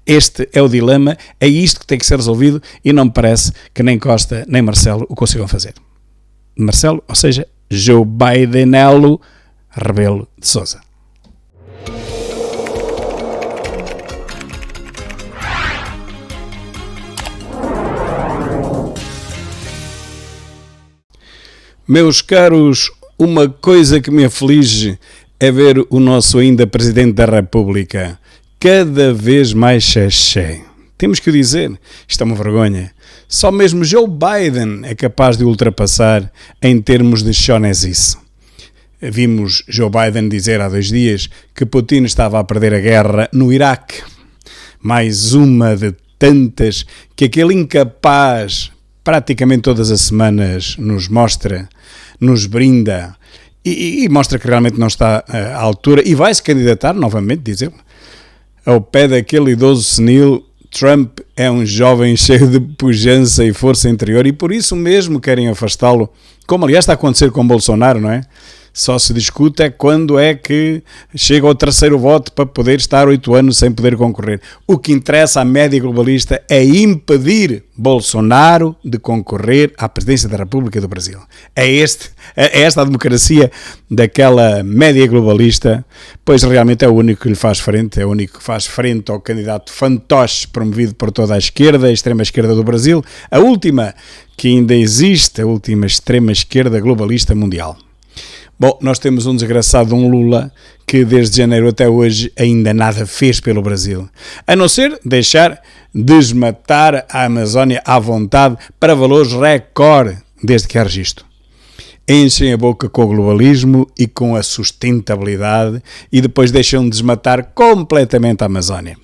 Este é o dilema, é isto que tem que ser resolvido e não me parece que nem Costa nem Marcelo o consigam fazer. Marcelo, ou seja, Joe Bidenelo Rebelo de Sousa. Meus caros, uma coisa que me aflige é ver o nosso ainda Presidente da República cada vez mais xexé. Temos que o dizer, isto é uma vergonha. Só mesmo Joe Biden é capaz de ultrapassar em termos de chonezice. Vimos Joe Biden dizer há 2 dias que Putin estava a perder a guerra no Iraque. Mais uma de tantas que aquele incapaz praticamente todas as semanas nos mostra, nos brinda e mostra que realmente não está à altura e vai se candidatar novamente, dizer ao pé daquele idoso senil. Trump é um jovem cheio de pujança e força interior e por isso mesmo querem afastá-lo, como aliás está a acontecer com Bolsonaro, não é? Só se discute é quando é que chega ao 3º voto para poder estar 8 anos sem poder concorrer. O que interessa à média globalista é impedir Bolsonaro de concorrer à presidência da República do Brasil. É esta a democracia daquela média globalista, pois realmente é o único que lhe faz frente, é o único que faz frente ao candidato fantoche promovido por toda a esquerda, a extrema-esquerda do Brasil, a última que ainda existe, a última extrema-esquerda globalista mundial. Bom, nós temos um desgraçado, um Lula, que desde janeiro até hoje ainda nada fez pelo Brasil, a não ser deixar desmatar a Amazónia à vontade para valores recorde desde que há registro. Enchem a boca com o globalismo e com a sustentabilidade e depois deixam desmatar completamente a Amazónia.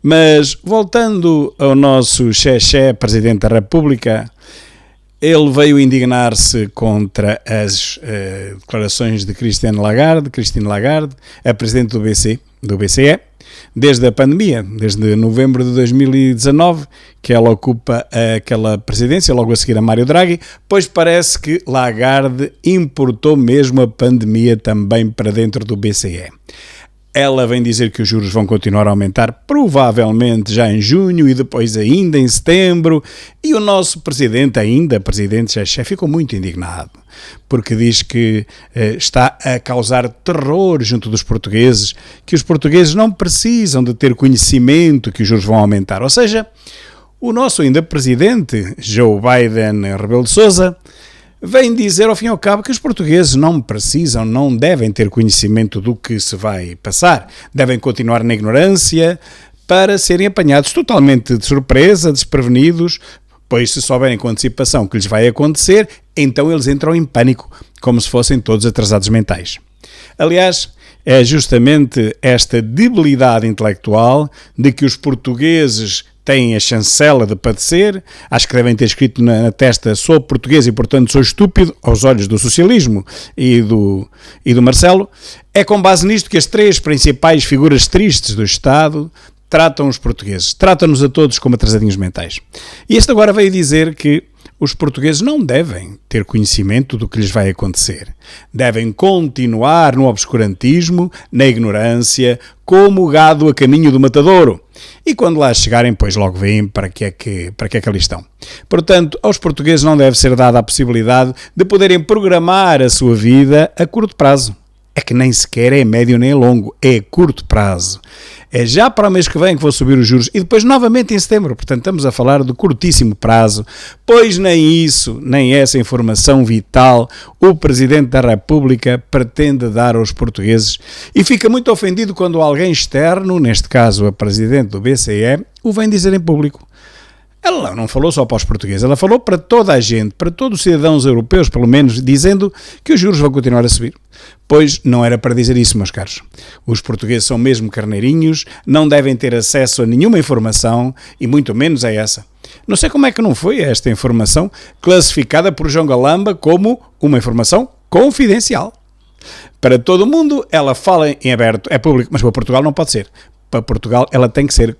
Mas, voltando ao nosso xexé Presidente da República, ele veio indignar-se contra as declarações de Christine Lagarde, a Presidente do BCE, desde a pandemia, desde novembro de 2019, que ela ocupa aquela presidência, logo a seguir a Mário Draghi, pois parece que Lagarde importou mesmo a pandemia também para dentro do BCE. Ela vem dizer que os juros vão continuar a aumentar, provavelmente já em junho e depois ainda em setembro. E o nosso presidente, ainda presidente-chefe, ficou muito indignado, porque diz que está a causar terror junto dos portugueses, que os portugueses não precisam de ter conhecimento que os juros vão aumentar. Ou seja, o nosso ainda presidente, Joe Biden Rebelo de Sousa, vem dizer ao fim e ao cabo que os portugueses não precisam, não devem ter conhecimento do que se vai passar, devem continuar na ignorância para serem apanhados totalmente de surpresa, desprevenidos, pois se souberem com antecipação o que lhes vai acontecer, então eles entram em pânico, como se fossem todos atrasados mentais. Aliás, é justamente esta debilidade intelectual de que os portugueses têm a chancela de padecer, acho que devem ter escrito na testa sou português e portanto sou estúpido, aos olhos do socialismo e do Marcelo, é com base nisto que as 3 principais figuras tristes do Estado tratam os portugueses, tratam-nos a todos como atrasadinhos mentais. E este agora veio dizer que os portugueses não devem ter conhecimento do que lhes vai acontecer. Devem continuar no obscurantismo, na ignorância, como o gado a caminho do matadouro. E quando lá chegarem, pois logo veem para que é que ali estão. Portanto, aos portugueses não deve ser dada a possibilidade de poderem programar a sua vida a curto prazo. É que nem sequer é médio nem longo, é a curto prazo. É já para o mês que vem que vão subir os juros e depois novamente em setembro. Portanto, estamos a falar de curtíssimo prazo, pois nem isso, nem essa informação vital o Presidente da República pretende dar aos portugueses e fica muito ofendido quando alguém externo, neste caso a Presidente do BCE, o vem dizer em público. Ela não falou só para os portugueses, ela falou para toda a gente, para todos os cidadãos europeus, pelo menos, dizendo que os juros vão continuar a subir. Pois não era para dizer isso, meus caros. Os portugueses são mesmo carneirinhos, não devem ter acesso a nenhuma informação, e muito menos a essa. Não sei como é que não foi esta informação classificada por João Galamba como uma informação confidencial. Para todo mundo, ela fala em aberto, é público, mas para Portugal não pode ser. Para Portugal, ela tem que ser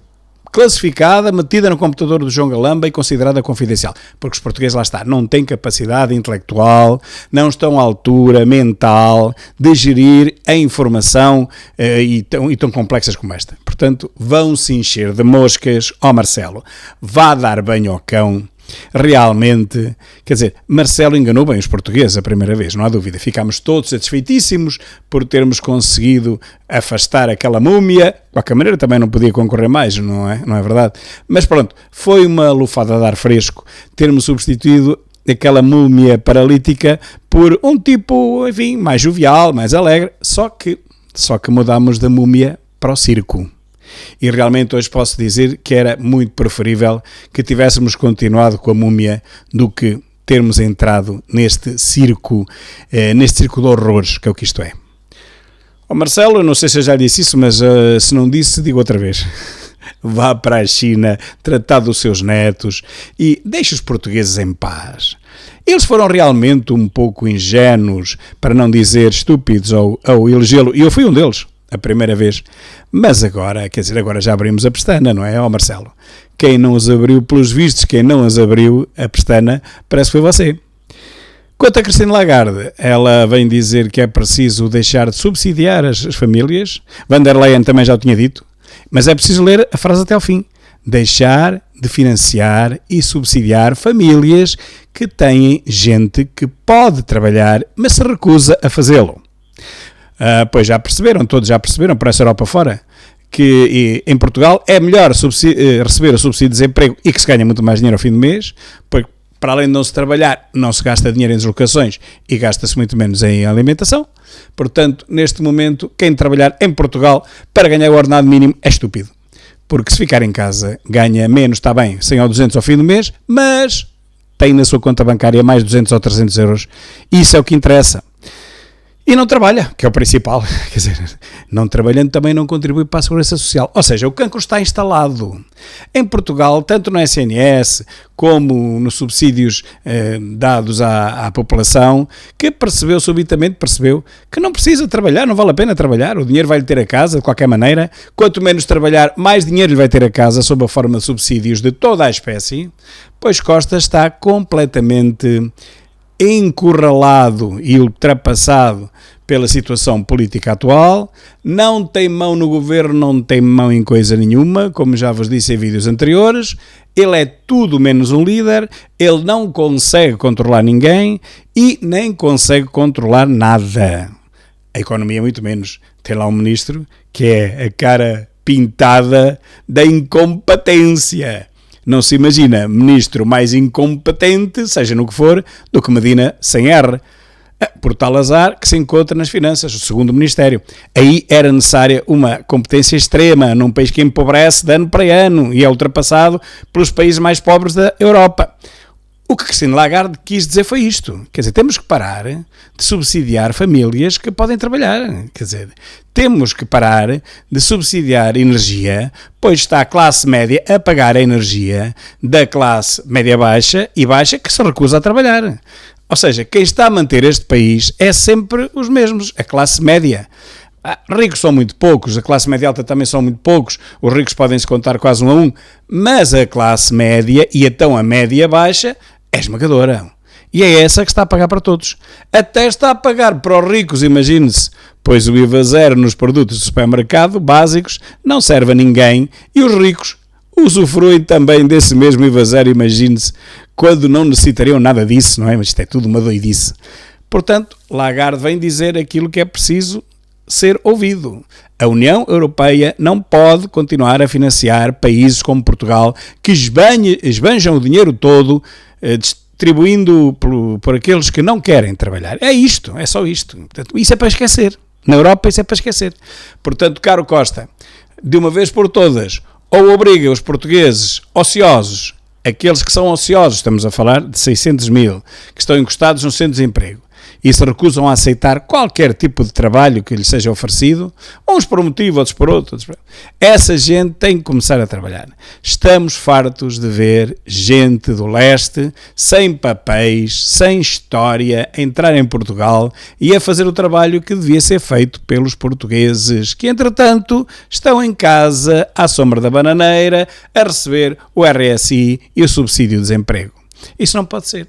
classificada, metida no computador do João Galamba e considerada confidencial. Porque os portugueses, lá está, não têm capacidade intelectual, não estão à altura mental de gerir a informação e tão complexas como esta. Portanto, vão se encher de moscas. Marcelo, vá dar banho ao cão. Realmente, quer dizer, Marcelo enganou bem os portugueses a primeira vez, não há dúvida. Ficámos todos satisfeitíssimos por termos conseguido afastar aquela múmia. De qualquer maneira também não podia concorrer mais, não é verdade? Mas pronto, foi uma lufada de ar fresco termos substituído aquela múmia paralítica por um tipo, enfim, mais jovial, mais alegre, só que mudámos da múmia para o circo. E realmente hoje posso dizer que era muito preferível que tivéssemos continuado com a múmia do que termos entrado neste circo de horrores, que é o que isto é. Marcelo, eu não sei se eu já disse isso, mas se não disse, digo outra vez. Vá para a China, tratar dos seus netos e deixe os portugueses em paz. Eles foram realmente um pouco ingênuos, para não dizer estúpidos, ao elegê-lo, e eu fui um deles. A primeira vez, mas agora, quer dizer, agora já abrimos a pestana, não é, Marcelo? Quem não os abriu, pelos vistos, quem não as abriu a pestana, parece que foi você. Quanto a Christine Lagarde, ela vem dizer que é preciso deixar de subsidiar as famílias. Van der Leyen também já o tinha dito, mas é preciso ler a frase até ao fim. Deixar de financiar e subsidiar famílias que têm gente que pode trabalhar, mas se recusa a fazê-lo. Pois todos já perceberam, por essa Europa fora, que em Portugal é melhor receber o subsídio de desemprego e que se ganha muito mais dinheiro ao fim do mês, porque para além de não se trabalhar, não se gasta dinheiro em deslocações e gasta-se muito menos em alimentação. Portanto, neste momento, quem trabalhar em Portugal para ganhar o ordenado mínimo é estúpido. Porque se ficar em casa, ganha menos, está bem, 100 ou 200 ao fim do mês, mas tem na sua conta bancária mais 200 ou 300 euros. Isso é o que interessa. E não trabalha, que é o principal. Quer dizer, não trabalhando também não contribui para a Segurança Social. Ou seja, o cancro está instalado. Em Portugal, tanto no SNS como nos subsídios dados à população, que subitamente percebeu que não precisa trabalhar, não vale a pena trabalhar, o dinheiro vai-lhe ter a casa de qualquer maneira. Quanto menos trabalhar, mais dinheiro lhe vai ter a casa sob a forma de subsídios de toda a espécie, pois Costa está completamente encurralado e ultrapassado pela situação política atual, não tem mão no governo, não tem mão em coisa nenhuma, como já vos disse em vídeos anteriores, ele é tudo menos um líder, ele não consegue controlar ninguém e nem consegue controlar nada. A economia muito menos. Tem lá um ministro que é a cara pintada da incompetência. Não se imagina ministro mais incompetente, seja no que for, do que Medina sem R. Por tal azar que se encontra nas finanças, o segundo ministério. Aí era necessária uma competência extrema, num país que empobrece de ano para ano e é ultrapassado pelos países mais pobres da Europa. O que Christine Lagarde quis dizer foi isto. Quer dizer, temos que parar de subsidiar famílias que podem trabalhar. Quer dizer, temos que parar de subsidiar energia, pois está a classe média a pagar a energia da classe média baixa e baixa que se recusa a trabalhar. Ou seja, quem está a manter este país é sempre os mesmos, a classe média. Ricos são muito poucos, a classe média alta também são muito poucos, os ricos podem-se contar quase 1 a 1, mas a classe média e então a média baixa é esmagadora. E é essa que está a pagar para todos. Até está a pagar para os ricos, imagine-se, pois o IVA zero nos produtos do supermercado básicos não serve a ninguém e os ricos usufruem também desse mesmo IVA zero, imagine-se, quando não necessitariam nada disso, não é? Mas isto é tudo uma doidice. Portanto, Lagarde vem dizer aquilo que é preciso ser ouvido. A União Europeia não pode continuar a financiar países como Portugal que esbanjam o dinheiro todo distribuindo por aqueles que não querem trabalhar. É isto, é só isto. Portanto, isso é para esquecer. Na Europa isso é para esquecer. Portanto, caro Costa, de uma vez por todas, ou obriga os portugueses ociosos, aqueles que são ociosos, estamos a falar de 600 mil, que estão encostados no centro de desemprego, e se recusam a aceitar qualquer tipo de trabalho que lhes seja oferecido, uns por um motivo, outros por outro. Essa gente tem que começar a trabalhar. Estamos fartos de ver gente do leste, sem papéis, sem história, entrar em Portugal e a fazer o trabalho que devia ser feito pelos portugueses, que entretanto estão em casa, à sombra da bananeira, a receber o RSI e o subsídio de desemprego. Isso não pode ser.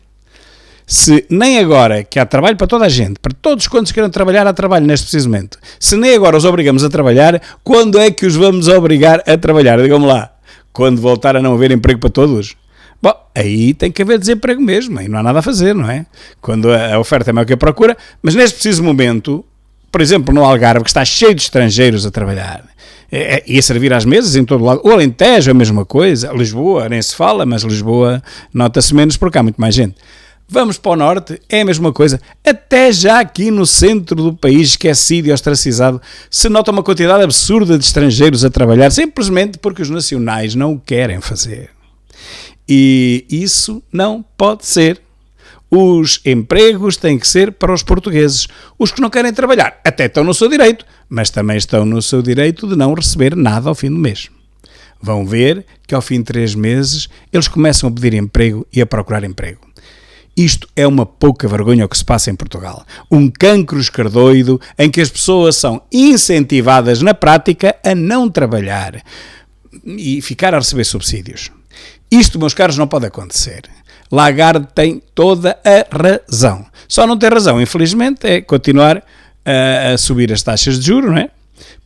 Se nem agora, que há trabalho para toda a gente, para todos quantos queiram trabalhar, há trabalho neste preciso momento, se nem agora os obrigamos a trabalhar, quando é que os vamos obrigar a trabalhar? Digam-me lá, quando voltar a não haver emprego para todos? Bom, aí tem que haver desemprego mesmo, aí não há nada a fazer, não é? Quando a oferta é maior que a procura, mas neste preciso momento, por exemplo, no Algarve, que está cheio de estrangeiros a trabalhar, e a servir às mesas em todo lado, o Alentejo é a mesma coisa, Lisboa nem se fala, mas Lisboa nota-se menos porque há muito mais gente. Vamos para o norte, é a mesma coisa. Até já aqui no centro do país, esquecido e ostracizado, se nota uma quantidade absurda de estrangeiros a trabalhar, simplesmente porque os nacionais não o querem fazer. E isso não pode ser. Os empregos têm que ser para os portugueses. Os que não querem trabalhar até estão no seu direito, mas também estão no seu direito de não receber nada ao fim do mês. Vão ver que ao fim de 3 meses eles começam a pedir emprego e a procurar emprego. Isto é uma pouca vergonha o que se passa em Portugal. Um cancro escardoido em que as pessoas são incentivadas na prática a não trabalhar e ficar a receber subsídios. Isto, meus caros, não pode acontecer. Lagarde tem toda a razão. Só não tem razão, infelizmente, é continuar a subir as taxas de juros, não é?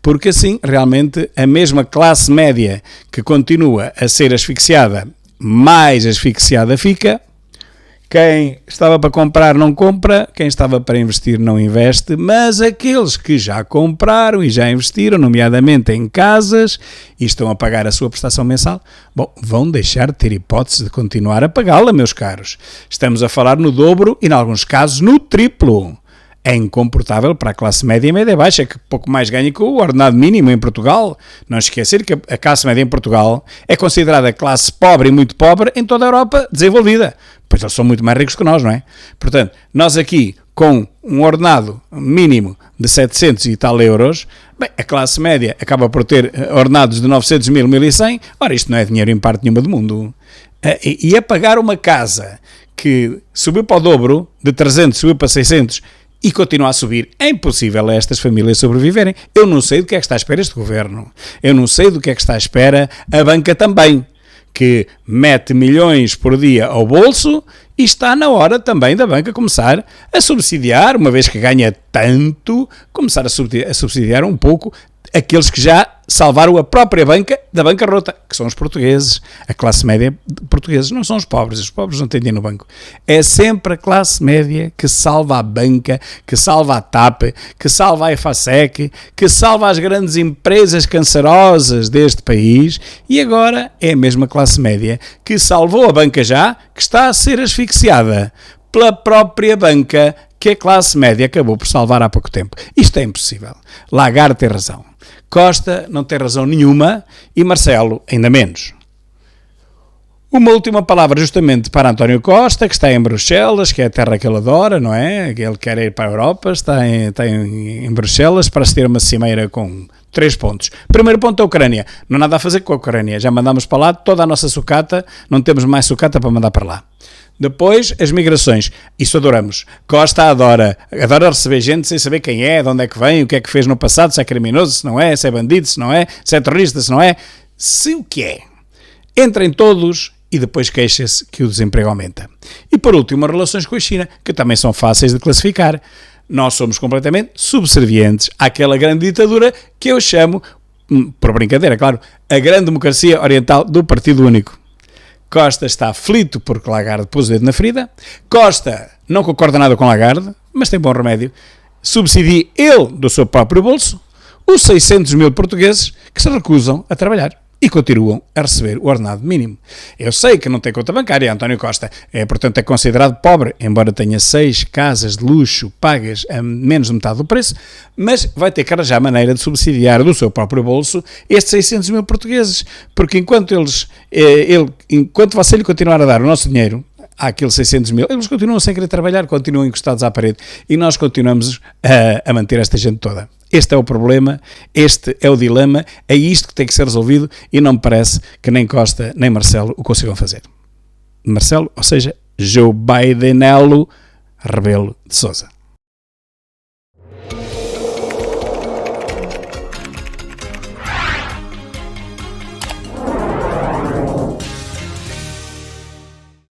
Porque assim, realmente, a mesma classe média que continua a ser asfixiada, mais asfixiada fica. Quem estava para comprar não compra, quem estava para investir não investe, mas aqueles que já compraram e já investiram, nomeadamente em casas, e estão a pagar a sua prestação mensal, bom, vão deixar de ter hipótese de continuar a pagá-la, meus caros. Estamos a falar no dobro e, em alguns casos, no triplo. É incomportável para a classe média e média baixa, que pouco mais ganha que o ordenado mínimo em Portugal. Não esquecer que a classe média em Portugal é considerada classe pobre e muito pobre em toda a Europa desenvolvida. Pois eles são muito mais ricos que nós, não é? Portanto, nós aqui, com um ordenado mínimo de 700 e tal euros, bem, a classe média acaba por ter ordenados de 900 mil, 1.100. Ora, isto não é dinheiro em parte nenhuma do mundo. E a pagar uma casa que subiu para o dobro, de 300 subiu para 600, e continua a subir, é impossível a estas famílias sobreviverem. Eu não sei do que é que está à espera este governo. Eu não sei do que é que está à espera a banca também, que mete milhões por dia ao bolso e está na hora também da banca começar a subsidiar, uma vez que ganha tanto, começar a subsidiar um pouco aqueles que já salvaram a própria banca da bancarrota, que são os portugueses. A classe média portugueses não são os pobres não têm dinheiro no banco. É sempre a classe média que salva a banca, que salva a TAP, que salva a EFASEC, que salva as grandes empresas cancerosas deste país, e agora é a mesma classe média que salvou a banca já, que está a ser asfixiada pela própria banca que a classe média acabou por salvar há pouco tempo. Isto é impossível. Lagarde tem razão. Costa não tem razão nenhuma e Marcelo ainda menos. Uma última palavra justamente para António Costa, que está em Bruxelas, que é a terra que ele adora, não é? Ele quer ir para a Europa, está em Bruxelas para se ter uma cimeira com 3 pontos. Primeiro ponto, a Ucrânia. Não há nada a fazer com a Ucrânia. Já mandámos para lá toda a nossa sucata, não temos mais sucata para mandar para lá. Depois, as migrações. Isso adoramos. Costa adora receber gente sem saber quem é, de onde é que vem, o que é que fez no passado, se é criminoso, se não é, se é bandido, se não é, se é terrorista, se não é. Se o que é. Entrem todos e depois queixa-se que o desemprego aumenta. E por último, as relações com a China, que também são fáceis de classificar. Nós somos completamente subservientes àquela grande ditadura que eu chamo, por brincadeira, claro, a grande democracia oriental do Partido Único. Costa está aflito porque Lagarde pôs o dedo na ferida. Costa não concorda nada com Lagarde, mas tem bom remédio. Subsidia ele do seu próprio bolso os 600 mil portugueses que se recusam a trabalhar e continuam a receber o ordenado mínimo. Eu sei que não tem conta bancária, António Costa, portanto é considerado pobre, embora tenha 6 casas de luxo pagas a menos de metade do preço, mas vai ter que arranjar maneira de subsidiar do seu próprio bolso estes 600 mil portugueses, porque enquanto você lhe continuar a dar o nosso dinheiro, há aqueles 600 mil, eles continuam sem querer trabalhar, continuam encostados à parede e nós continuamos a manter esta gente toda. Este é o problema, este é o dilema, é isto que tem que ser resolvido e não me parece que nem Costa nem Marcelo o consigam fazer. Marcelo, ou seja, Joe Bidenelo Rebelo de Sousa.